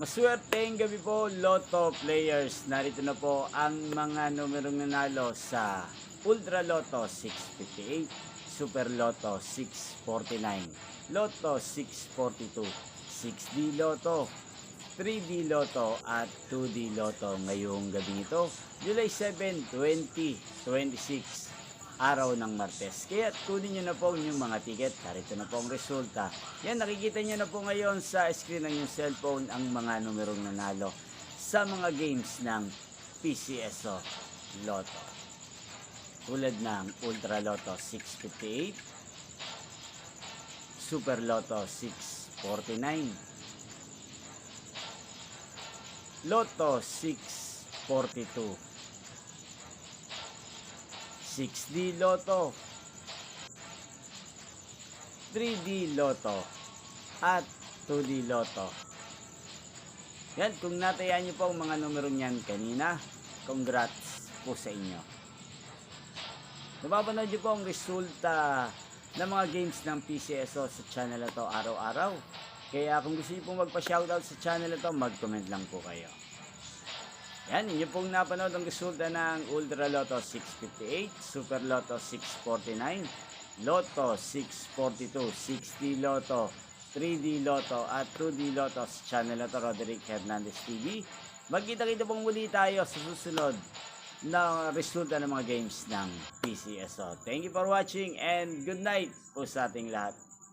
Maswerteng gabi po, Lotto players. Narito na po ang mga numerong nanalo sa Ultra Lotto 658, Super Lotto 649, Lotto 642, 6D Lotto, 3D Lotto at 2D Lotto ngayong gabi nito, July 7, 2026, araw ng Martes. Kaya kunin nyo na po yung mga ticket. Narito na po ang resulta. Yan, nakikita nyo na po ngayon sa screen ng yung cellphone ang mga numerong nanalo sa mga games ng PCSO Lotto. Tulad ng Ultra Lotto 658, Super Lotto 649, Lotto 642, 6D Lotto, 3D Lotto, at 2D Lotto. Yan, kung natayaan nyo po ang mga numero niyan kanina, congrats po sa inyo. Napapanood nyo po ang resulta ng mga games ng PCSO sa channel na to araw-araw. Kaya kung gusto nyo pong magpa-shoutout sa channel na to, mag-comment lang po kayo. Yan, inyo pong napanood ang resulta ng Ultra Lotto 658, Super Lotto 649, Lotto 642, 6D Lotto, 3D Lotto at 2D Lotto sa channel na to, Roderick Hernandez TV. Magkita-kita pong muli tayo sa susunod na resulta ng mga games ng PCSO. Thank you for watching and good night po sa ating lahat.